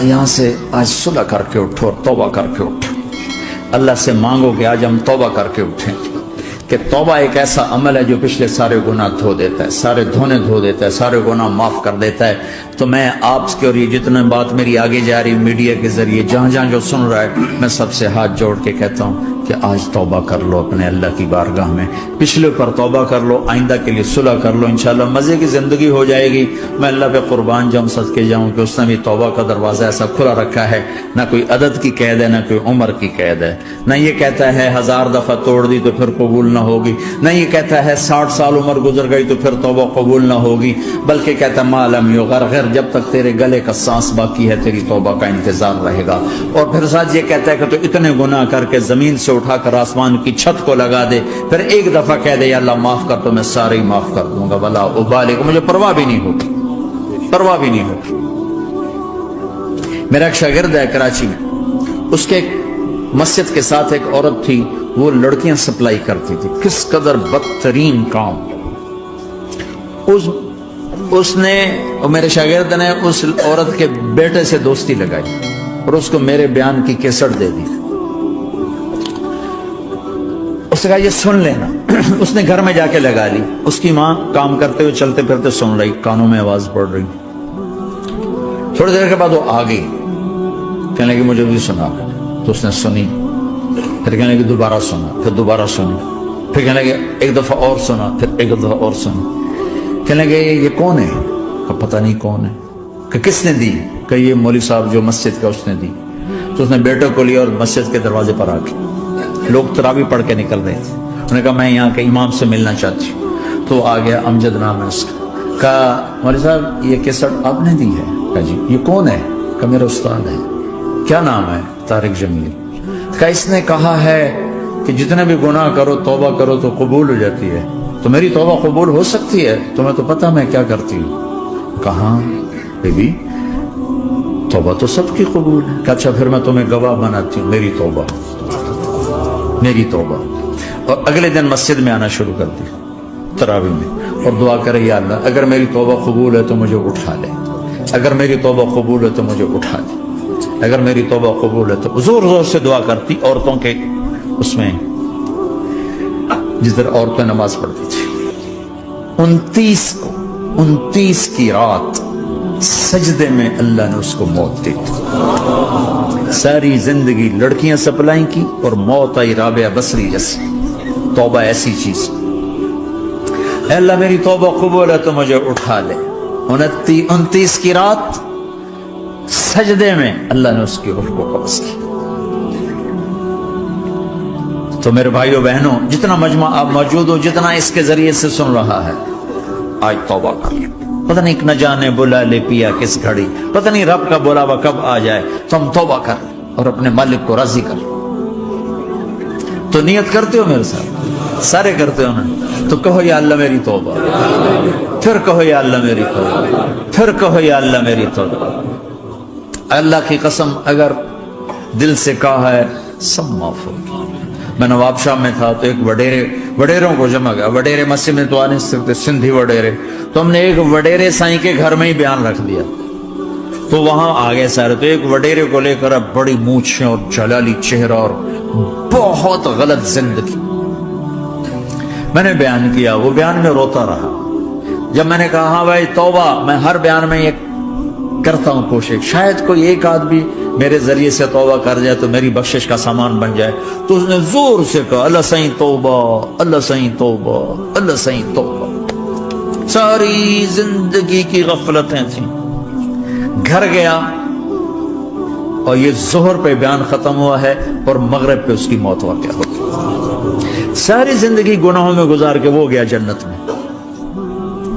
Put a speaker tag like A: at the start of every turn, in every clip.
A: यहाँ से आज सुलह करके उठो और तौबा करके उठो। अल्लाह से मांगो कि आज हम तौबा करके उठें, कि तौबा एक ऐसा अमल है जो पिछले सारे गुनाह धो देता है, सारे धोने धो देता है, सारे गुनाह माफ कर देता है। तो मैं आपके और ये जितने बात मेरी आगे जा रही मीडिया के जरिए जहां जहां जो सुन रहा है, मैं सबसे हाथ जोड़ के कहता हूं कि आज तौबा कर लो अपने अल्लाह की बारगाह में, पिछले पर तौबा कर लो, आइंदा के लिए सुलह कर लो, इंशाल्लाह मजे की जिंदगी हो जाएगी। मैं अल्लाह पे कुर्बान जाऊं, सदके जाऊं कि उसने भी तौबा का दरवाजा ऐसा खुला रखा है, ना कोई अदद की कैद है, ना कोई उम्र की कैद है, ना ये कहता है 1000 दफा तोड़ दी तो फिर कबूल ना होगी, ना ये कहता है 60 साल उम्र गुजर गई तो फिर तौबा कबूल ना होगी, बल्कि कहता है मालम युगरगर, जब तक तेरे गले का सांस बाकी है तेरी तौबा का इंतजार रहेगा। और फिर साथ ये कहता है कि तो इतने गुनाह करके जमीन से उठाकर आसमान की छत को लगा दे, फिर एक दफा कह दे या अल्लाह माफ कर, तो मैं सारे ही माफ कर दूंगा, वला उबाले को, मुझे परवाह भी नहीं होगी, परवाह भी नहीं होगी। मेरा एक शागिर्द है कराची में, उसके एक मस्जिद के साथ एक औरत थी, वो लड़कियां सप्लाई करती थी, किस कदर बदतरीन काम। उसने मेरे शागिर्द ने उस औरत के बेटे से दोस्ती लगाई और उसको मेरे बयान की केसट दे दी। उसने कहा ये सुन लेना। उसने घर में जाके लगा ली, उसकी माँ काम करते हुए चलते फिरते सुन रही, कानों में आवाज पड़ रही। थोड़ी देर के बाद वो आ गई, कहने लगी मुझे भी सुना, तो उसने सुनी, फिर कहने लगी दोबारा सुना, फिर दोबारा सुनी, फिर कहने लगे एक दफा और सुना, फिर एक दफा और सुनी। कहने लगे ये कौन है? पता नहीं कौन है। कि किसने दी? कि ये मौलवी साहब जो मस्जिद का उसने दी। तो उसने बेटे को लिया और मस्जिद के दरवाजे पर आके, लोग तरावी पढ़ के निकल रहे थे, उन्होंने कहा मैं यहाँ के इमाम से मिलना चाहती हूँ। तो आ गया, अमजद नाम है उसका। कहा मौलवी साहब ये केसट आपने दी है? कहा जी। ये कौन है? कहा मेरा उस्ताद है। क्या नाम है? तारिक जमील। कहा इसने कहा है कि जितने भी गुनाह करो तौबा करो तो कबूल हो जाती है, तो मेरी तौबा कबूल हो सकती है? तुम्हें तो पता मैं क्या करती हूँ। कहा बेबी तौबा तो सबकी कबूल है। अच्छा फिर मैं तुम्हें गवाह बनाती हूँ, मेरी तौबा, मेरी तौबा। और अगले दिन मस्जिद में आना शुरू कर दी तरावी में, और दुआ करे या अल्लाह अगर मेरी तौबा कबूल है तो मुझे उठा ले, अगर मेरी तौबा कबूल है तो मुझे उठा ले, अगर मेरी तौबा कबूल है तो। जोर जोर से दुआ करती औरतों के उसमें, जिस तरह औरतें नमाज पढ़ती थी। 29 की रात सजदे में अल्लाह ने उसको मौत दी। सारी जिंदगी लड़कियां सप्लाई की और मौत आई राबिया बसरी जैसी। तौबा ऐसी चीज, अल्लाह मेरी तौबा कबूल है तो मुझे उठा ले। 29 की रात सजदे में अल्लाह ने उसकी रूह को कब्ज की। तो मेरे भाइयों बहनों, जितना मजमा आप मौजूद हो, जितना इसके जरिए से सुन रहा है, आज तौबा कर ले। पता नहीं न जाने बुला ले पिया किस घड़ी, पता नहीं रब का बुलावा कब आ जाए, तो हम तौबा कर और अपने मालिक को राजी कर। तो नियत करते हो मेरे साथ? सारे करते हो ना? तो कहो या अल्लाह मेरी तौबा, फिर कहो या अल्लाह मेरी तौबा, फिर कहो या अल्लाह मेरी तौबा। अल्लाह की कसम अगर दिल से कहा है सब माफ हो। मैं नवाबशाह में था तो एक वडेरों को जमा गया, वडेरे मस्जिद में तो आ नहीं सकते, सिंधी वडेरे, तो हमने एक वडेरे साईं के घर में ही बयान रख दिया। तो वहां आ गए सारे, तो एक वडेरे को लेकर अब बड़ी मूंछें और जलाली चेहरा और बहुत गलत जिंदगी। मैंने बयान किया, वो बयान में रोता रहा। जब मैंने कहा हाँ भाई तौबा, मैं हर बयान में ये करता हूं कोशिश, शायद कोई एक आदमी मेरे जरिए से तौबा कर जाए तो मेरी बख्शिश का सामान बन जाए। तो उसने जोर से कहा अल्लाह सही तौबा, अल्लाह सही तौबा, अल्लाह सही तौबा। सारी जिंदगी की गफलतें थी। घर गया और ये जोहर पे बयान खत्म हुआ है और मगरिब पे उसकी मौत वाक़या हो गई। सारी जिंदगी गुनाहों में गुजार के वो गया जन्नत में।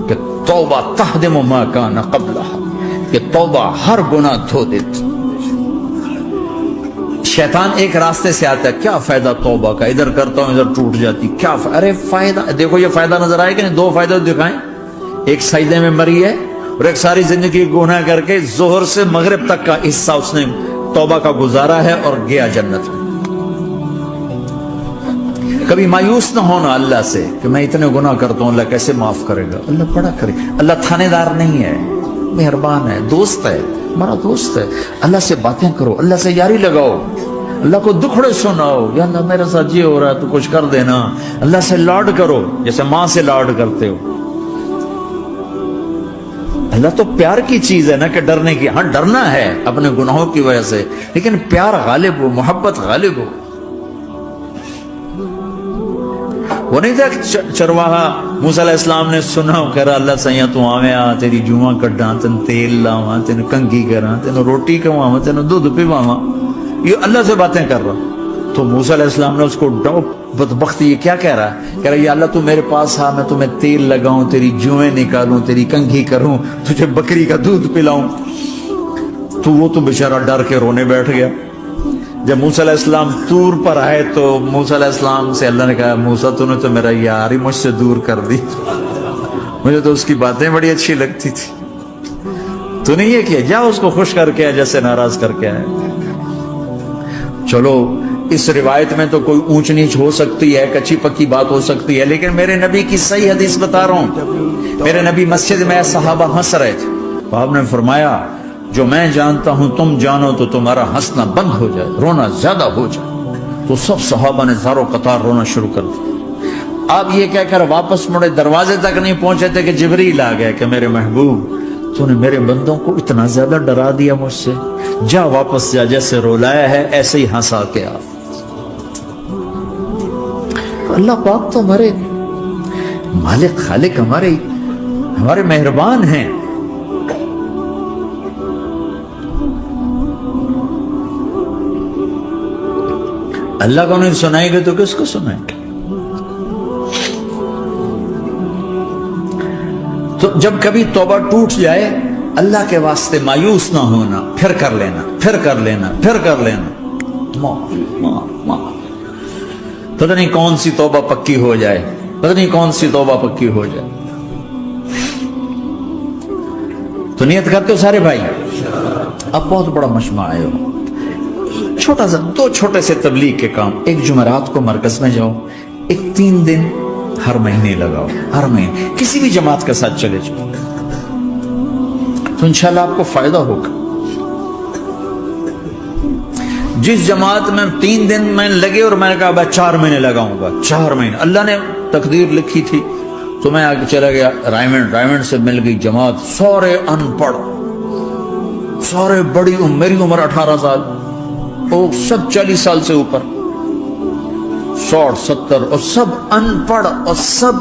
A: कि तौबा तहदिमु मा काना क़ब्लहा, कि तौबा हर गुनाह धो देती। शैतान एक रास्ते से आता है, क्या फायदा तौबा का, इधर करता हूं इधर टूट जाती, क्या अरे फायदा देखो, ये फायदा नजर आए कि नहीं? दो फायदे दिखाएं, एक सजदे में मरी है और एक सारी जिंदगी गुनाह करके जोहर से मगरिब तक का हिस्सा उसने तौबा का गुजारा है और गया जन्नत में। कभी मायूस ना होना अल्लाह से कि मैं इतने गुनाह करता हूं, अल्लाह कैसे माफ करेगा। अल्लाह बड़ा करे, अल्लाह थानेदार नहीं है, मेहरबान है, दोस्त है, हमारा दोस्त है। अल्लाह से बातें करो, अल्लाह से यारी लगाओ, अल्लाह को दुखड़े सुनाओ, या अल्लाह मेरे साथ ये हो रहा है तो कुछ कर देना। अल्लाह से लाड करो जैसे माँ से लाड करते हो। अल्लाह तो प्यार की चीज है ना कि डरने की। हाँ डरना है अपने गुनाहों की वजह से, लेकिन प्यार गालिब हो, मोहब्बत गालिब हो। वो नहीं था चरवाहा मूसा अलैहिस्सलाम ने सुना, कह रहा अल्लाह सैया तू आवे तेरी जुआ कड्डा, तेन तेल लावा, तेन कंघी करा, तेन रोटी खवावा, तेन दूध पिवावा। ये अल्लाह से बातें कर रहा। तो मूसा अलैहिस्सलाम ने उसको बदबख्त ये क्या कह रहा है, कह रहा है अल्लाह तू मेरे पास आ, मैं तुम्हें तेल लगाऊं, तेरी जुएं निकालूं, तेरी कंघी करूं, तुझे बकरी का दूध पिलाऊं। तो वो तो बेचारा डर के रोने बैठ गया। जब मूसा अलैहिस्सलाम तूर पर आए तो मूसा अलैहिस्सलाम से अल्लाह ने कहा, मूसा तूने तो मेरा यार ही मुझसे दूर कर दी, मुझे तो उसकी बातें बड़ी अच्छी लगती थी, तूने ये किया, जा उसको खुश करके आया जैसे नाराज करके आया। चलो इस रिवायत में तो कोई ऊंच नीच हो सकती है, कच्ची पक्की बात हो सकती है, लेकिन मेरे नबी की सही हदीस बता रहा हूं। मेरे नबी मस्जिद में सहाबा हंस रहे थे, तो आपने फरमाया जो मैं जानता हूं तुम जानो तो तुम्हारा हंसना बंद हो जाए, रोना ज्यादा हो जाए। तो सब सहाबा ने ज़ारो कतार रोना शुरू कर दिया। अब ये कहकर वापस मुड़े, दरवाजे तक नहीं पहुंचे थे कि जिब्रील आ गया कि मेरे महबूब तूने मेरे बंदों को इतना ज्यादा डरा दिया मुझसे, जा वापस जा, जैसे रुलाया है ऐसे ही हंसा के आ। अल्लाह पाक तो हमारे मालिक खालिक, हमारे मेहरबान हैं। अल्लाह को नहीं सुनाएंगे तो किसको सुनाएंगे? तो जब कभी तौबा टूट जाए, अल्लाह के वास्ते मायूस ना होना, फिर कर लेना, फिर कर लेना, फिर कर लेना। पता नहीं कौन सी तौबा पक्की हो जाए, पता नहीं कौन सी तौबा पक्की हो जाए। तो नियत करते हो सारे भाई, अब बहुत बड़ा मजमा आए हो, छोटा सा दो छोटे से तबलीग के काम। एक जुमेरात को मरकज में जाओ, एक 3 दिन हर महीने लगाओ, हर महीने किसी भी जमात के साथ चले जाओ, तो इंशाल्लाह आपको फायदा होगा। जिस जमात में 3 दिन में लगे और मैंने कहा मैं 4 महीने लगाऊंगा, 4 महीने अल्लाह ने तकदीर लिखी थी, तो मैं आगे चला गया रायमंड से मिल गई जमात, सारे अनपढ़, सारे बड़ी उम्र, मेरी उम्र 18 साल, वो सब 40 साल से ऊपर, 60 70, और सब अनपढ़, और सब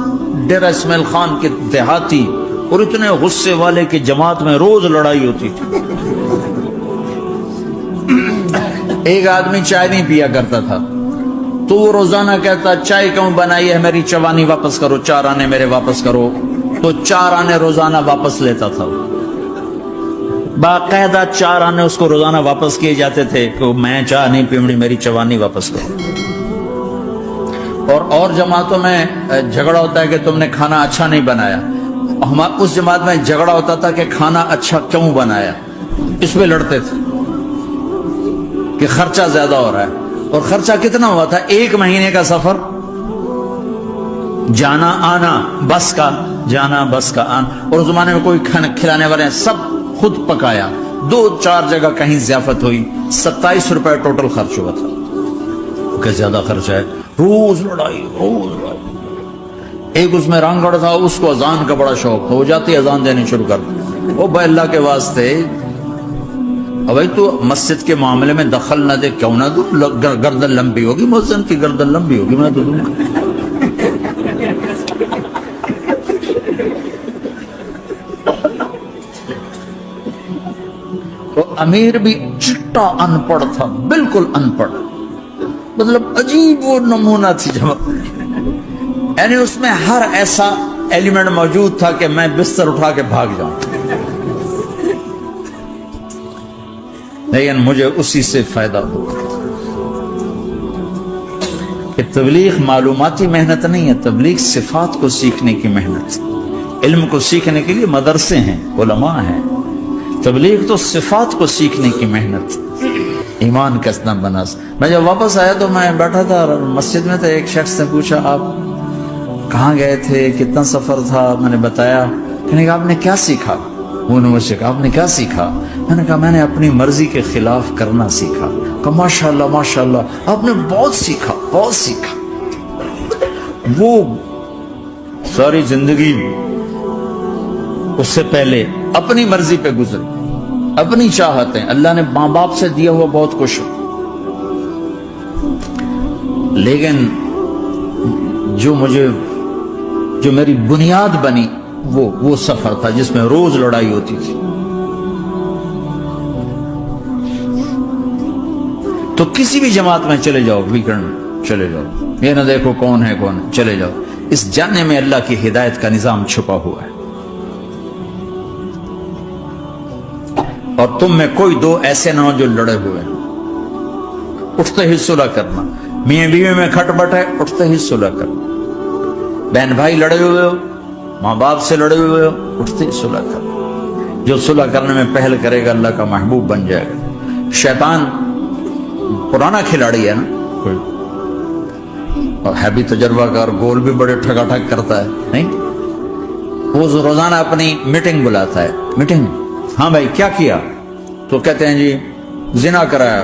A: डेरा इस्माइल खान के देहाती, और इतने गुस्से वाले कि जमात में रोज लड़ाई होती थी। एक आदमी चाय नहीं पिया करता था, तो वो रोजाना कहता चाय क्यों बनाई है, मेरी चवानी वापस करो, 4 आने मेरे वापस करो। तो 4 आने रोजाना वापस लेता था, बाकायदा 4 आने उसको रोजाना वापस किए जाते थे कि मैं चाय नहीं पीऊंगी, मेरी चवानी वापस करो। और जमातों में झगड़ा होता है कि तुमने खाना अच्छा नहीं बनाया, उस जमात में झगड़ा होता था कि खाना अच्छा क्यों बनाया, इस पे लड़ते थे कि खर्चा ज्यादा हो रहा है। और खर्चा कितना हुआ था, 1 महीने का सफर, जाना आना बस का, जाना बस का आना। और उस जमाने में कोई खाना खिलाने वाले सब खुद पकाया, 2-4 जगह कहीं ज़ियाफत हुई, 27 रुपए टोटल खर्च हुआ था। क्या ज्यादा खर्चा है, रोज लड़ाई, रोज लड़ाई। एक उसमें रांगड़ था, उसको अजान का बड़ा शौक था, हो जाती अजान देनी शुरू कर दी। ओ भाई अल्लाह के वास्ते, अब भाई तू मस्जिद के मामले में दखल ना दे, क्यों ना दू, गर्दन लंबी होगी, मुअज्जिन की गर्दन लंबी होगी, मैं तो दूंगा। तो अमीर भी चिट्टा अनपढ़ था, बिल्कुल अनपढ़, मतलब अजीब वो नमूना थी जब, यानी उसमें हर ऐसा एलिमेंट मौजूद था कि मैं बिस्तर उठा के भाग जाऊं, लेकिन मुझे उसी से फायदा हुआ। कि तबलीग मालूमाती मेहनत नहीं है, तबलीग सिफात को सीखने की मेहनत। इल्म को सीखने के लिए मदरसे हैं, उलमा हैं, तबलीग तो सिफात को सीखने की मेहनत, ईमान कैसा बना। मैं जब वापस आया तो मैं बैठा था मस्जिद में, तो एक शख्स ने पूछा आप कहाँ गए थे, कितना सफर था, मैंने बताया। कहने का आपने क्या सीखा? انہوں نے مجھ سے کہا آپ نے کیا سیکھا؟ میں نے کہا میں نے اپنی مرضی کے خلاف کرنا سیکھا۔ کہا ماشاءاللہ ماشاءاللہ آپ نے بہت سیکھا، بہت سیکھا۔ وہ ساری زندگی اس سے پہلے اپنی مرضی پہ گزری، اپنی چاہتیں، اللہ نے ماں باپ سے دیا ہوا بہت کچھ، لیکن جو میری بنیاد بنی وہ سفر تھا جس میں روز لڑائی ہوتی تھی۔ تو کسی بھی جماعت میں چلے جاؤ، ویکنڈ میں چلے جاؤ، یہ نہ دیکھو کون ہے کون ہے، چلے جاؤ، اس جاننے میں اللہ کی ہدایت کا نظام چھپا ہوا ہے۔ اور تم میں کوئی دو ایسے نہ ہو جو لڑے ہوئے ہیں، اٹھتے ہی صلح کرنا۔ میاں بیوی میں کھٹ بٹ ہے، اٹھتے ہی صلح کرنا۔ بہن بھائی لڑے ہوئے ہو، ماں باپ سے لڑے ہوئے ہو، اٹھتے ہی صلح کرنا۔ جو صلح کرنے میں پہل کرے گا اللہ کا محبوب بن جائے گا۔ شیطان پرانا کھلاڑی ہے نا کوئی، اور ہے بھی تجربہ کار، گول بھی بڑے ٹھگا ٹھگ کرتا ہے، نہیں؟ وہ روزانہ اپنی میٹنگ بلاتا ہے، میٹنگ، ہاں بھائی کیا کیا؟ تو کہتے ہیں جی زنا کرایا،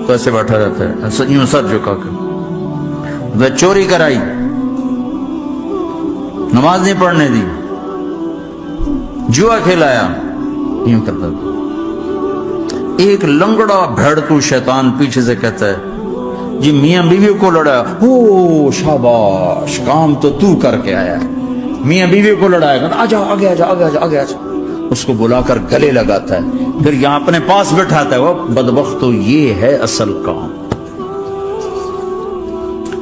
A: تو ایسے بیٹھا رہتا ہے یوں سر جھکا کے۔ چوری کرائی، نماز نہیں پڑھنے دی، جوا کھلایا، یوں کرتا تھا۔ ایک لنگڑا بھیڑتو شیطان پیچھے سے کہتا ہے جی میاں بیوی کو لڑایا، او شاباش کام تو کر کے آیا ہے۔ میاں بیوی کو لڑایا، کہتا آجا آگے آجا آگے آجا آگے آجا، اس کو بلا کر گلے لگاتا ہے، پھر یہاں اپنے پاس بٹھاتا ہے۔ وہ بدبختو یہ ہے اصل کام۔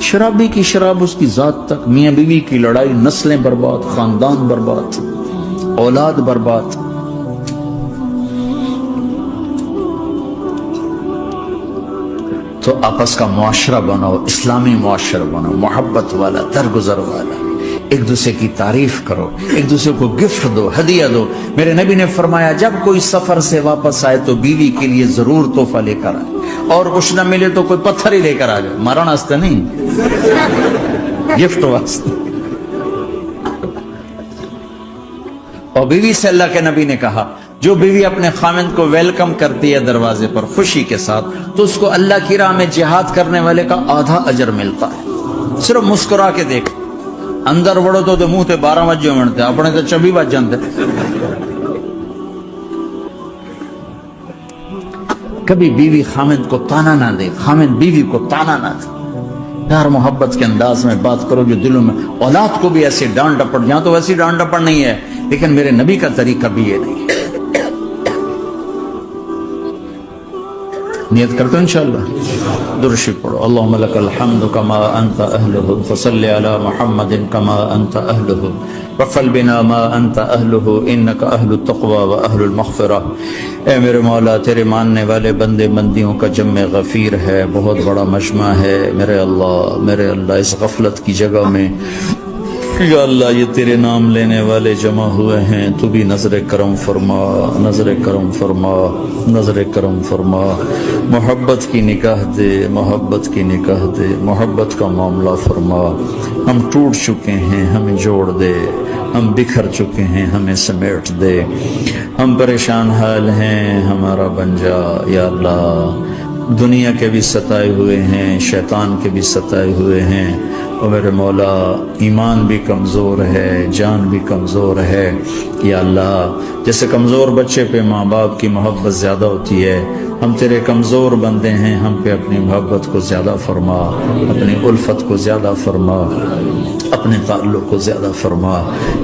A: شرابی کی شراب اس کی ذات تک، میاں بیوی کی لڑائی، نسلیں برباد، خاندان برباد، اولاد برباد۔ تو آپس کا معاشرہ بناؤ، اسلامی معاشرہ بناؤ، محبت والا، درگزر والا، ایک دوسرے کی تعریف کرو، ایک دوسرے کو گفٹ دو، ہدیہ دو۔ میرے نبی نے فرمایا جب کوئی سفر سے واپس آئے تو بیوی کے لیے ضرور تحفہ لے کر آئے، اور کچھ نہ ملے تو کوئی پتھر ہی لے کر آ جائے، مارن واسطے نہیں، گفٹ واسطے۔ اور بیوی سے اللہ کے نبی نے کہا جو بیوی اپنے خامند کو ویلکم کرتی ہے دروازے پر خوشی کے ساتھ، تو اس کو اللہ کی راہ میں جہاد کرنے والے کا آدھا اجر ملتا ہے۔ صرف مسکرا کے دیکھ، اندر بڑھو تو منہ تے 12 بجے منتے، اپنے تو 24 بج جاندے۔ کبھی بیوی خامند کو تانا نہ دے، خامند بیوی کو تانا نہ دے، پیار محبت کے انداز میں بات کرو جو دلوں میں۔ اولاد کو بھی ایسے ڈانٹ ڈپٹ، یہاں تو ویسی ڈانٹ ڈپٹ نہیں ہے، لیکن میرے نبی کا طریقہ بھی یہ نہیں ہے۔ نیت کرتے ہیں انشاءاللہ، درشی پڑھو۔ اللہم لک الحمد کما انت اہلہ، فصل علی محمد کما انت اہلہ، وفل بنا ما انت اہلہ، انک اہل التقوی و اہل المغفرہ۔ اے میرے مولا، تیرے ماننے والے بندے بندیوں کا جمع غفیر ہے، بہت بڑا مجمع ہے میرے اللہ، اس غفلت کی جگہ میں یا اللہ یہ تیرے نام لینے والے جمع ہوئے ہیں، تو بھی نظر کرم فرما، نظر کرم فرما، نظر کرم فرما، محبت کی نکاح دے، محبت کی نکاح دے، محبت کا معاملہ فرما۔ ہم ٹوٹ چکے ہیں، ہمیں جوڑ دے، ہم بکھر چکے ہیں، ہمیں سمیٹ دے، ہم پریشان حال ہیں، ہمارا بن جا یا اللہ۔ دنیا کے بھی ستائے ہوئے ہیں، شیطان کے بھی ستائے ہوئے ہیں، اور میرے مولا ایمان بھی کمزور ہے، جان بھی کمزور ہے یا اللہ۔ جیسے کمزور بچے پہ ماں باپ کی محبت زیادہ ہوتی ہے، ہم تیرے کمزور بندے ہیں، ہم پہ اپنی محبت کو زیادہ فرما، اپنی الفت کو زیادہ فرما، اپنے تعلق کو زیادہ فرما۔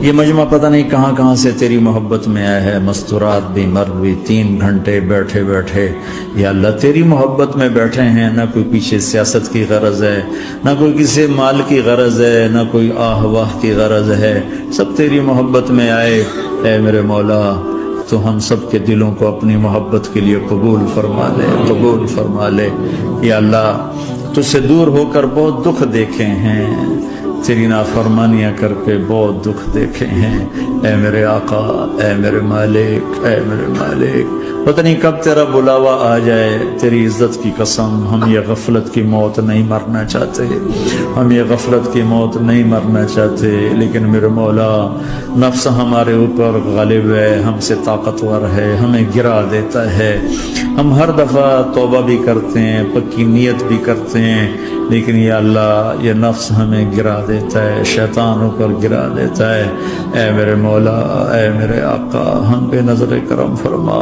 A: یہ مجمع پتہ نہیں کہاں کہاں سے تیری محبت میں آیا ہے، مستورات بھی، مرد بھی، 3 گھنٹے بیٹھے بیٹھے یا اللہ تیری محبت میں بیٹھے ہیں، نہ کوئی پیچھے سیاست کی غرض ہے، نہ کوئی کسی مال کی غرض ہے، نہ کوئی آہ واہ کی غرض ہے، سب تیری محبت میں آئے۔ اے میرے مولا تو ہم سب کے دلوں کو اپنی محبت کے لیے قبول فرما لے، قبول فرما لے یا اللہ۔ تجھ سے دور ہو کر بہت دکھ دیکھے ہیں، تیری نافرمانیاں کر کے بہت دکھ دیکھے ہیں، اے میرے آقا، اے میرے مالک، اے میرے مالک، پتہ نہیں کب تیرا بلاوا آ جائے، تیری عزت کی قسم ہم یہ غفلت کی موت نہیں مرنا چاہتے، ہم یہ غفلت کی موت نہیں مرنا چاہتے، لیکن میرے مولا نفس ہمارے اوپر غالب ہے، ہم سے طاقتور ہے، ہمیں گرا دیتا ہے، ہم ہر دفعہ توبہ بھی کرتے ہیں، پکی نیت بھی کرتے ہیں، لیکن یا اللہ یہ نفس ہمیں گرا دیتا ہے، شیطان اوپر گرا دیتا ہے۔ اے میرے مولا، اے میرے آقا، ہم پہ نظر کرم فرما،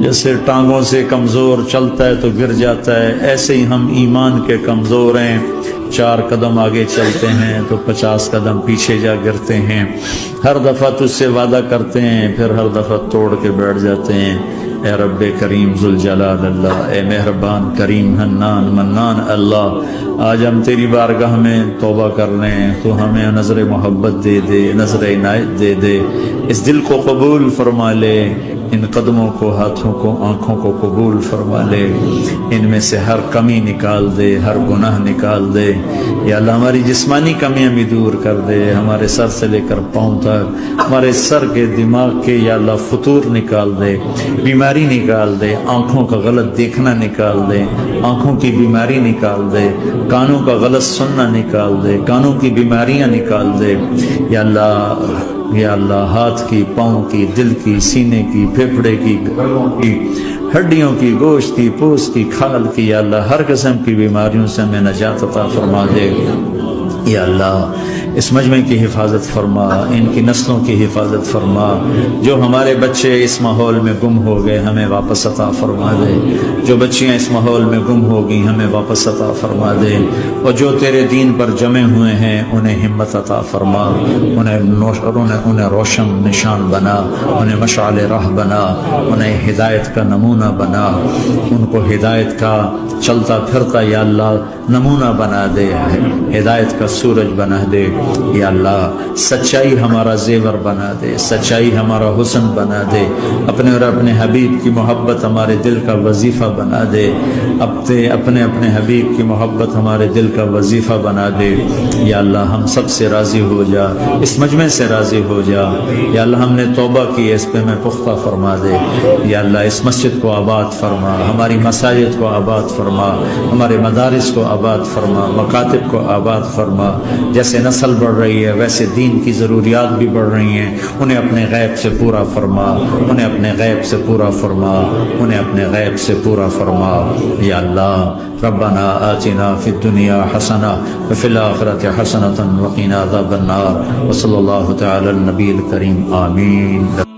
A: جیسے ٹانگوں سے کمزور چلتا ہے تو گر جاتا ہے، ایسے ہی ہم ایمان کے کمزور ہیں، 4 قدم آگے چلتے ہیں تو 50 قدم پیچھے جا گرتے ہیں، ہر دفعہ تجھ سے وعدہ کرتے ہیں پھر ہر دفعہ توڑ کے بیٹھ جاتے ہیں۔ اے رب کریم ذوالجلال اللہ، اے مہربان کریم حنان منان اللہ، آج ہم تیری بارگاہ میں توبہ کر رہے ہیں، تو ہمیں نظر محبت دے دے، نظر عنایت دے دے، اس دل کو قبول فرما لے، ان قدموں کو، ہاتھوں کو، آنکھوں کو قبول فرما لے، ان میں سے ہر کمی نکال دے، ہر گناہ نکال دے، یا اللہ ہماری جسمانی کمیاں بھی دور کر دے، ہمارے سر سے لے کر پاؤں تک، ہمارے سر کے دماغ کے یا اللہ فطور نکال دے، بیماری نکال دے، آنکھوں کا غلط دیکھنا نکال دے، آنکھوں کی بیماری نکال دے، کانوں کا غلط سننا نکال دے، کانوں کی بیماریاں نکال دے، یا اللہ ہاتھ کی، پاؤں کی، دل کی، سینے کی، پھیپھڑے کی، گلوں کی، ہڈیوں کی، گوشت کی، پوست کی، کھال کی، یا اللہ ہر قسم کی بیماریوں سے ہمیں نجات عطا فرما دے، یا اللہ اس مجمع کی حفاظت فرما، ان کی نسلوں کی حفاظت فرما، جو ہمارے بچے اس ماحول میں گم ہو گئے ہمیں واپس عطا فرما دے، جو بچیاں اس ماحول میں گم ہو گئی ہمیں واپس عطا فرما دے، اور جو تیرے دین پر جمع ہوئے ہیں انہیں ہمت عطا فرما، انہیں روشن نشان بنا، انہیں مشعل راہ بنا، انہیں ہدایت کا نمونہ بنا، ان کو ہدایت کا چلتا پھرتا یا اللہ نمونہ بنا دے، ہدایت کا سورج بنا دے، یا اللہ سچائی ہمارا زیور بنا دے، سچائی ہمارا حسن بنا دے، اپنے اور اپنے حبیب کی محبت ہمارے دل کا وظیفہ بنا دے، اپنے حبیب کی محبت ہمارے دل کا وظیفہ بنا دے، یا اللہ ہم سب سے راضی ہو جا، اس مجمع سے راضی ہو جا، یا اللہ ہم نے توبہ کی اس پہ میں پختہ فرما دے، یا اللہ اس مسجد کو آباد فرما، ہماری مساجد کو آباد فرما، ہمارے مدارس کو آباد فرما، مکاتب کو آباد فرما، جیسے نسل بڑھ رہی ہے ویسے دین کی ضروریات بھی بڑھ رہی ہیں، انہیں اپنے غیب سے پورا فرما، انہیں اپنے غیب سے پورا فرما، انہیں اپنے غیب سے پورا فرما، یا اللہ ربنا آتنا فی الدنیا حسنہ وفی الآخرۃ حسنۃ وقنا عذاب النار، وصلی اللہ تعالی النبی الکریم، آمین۔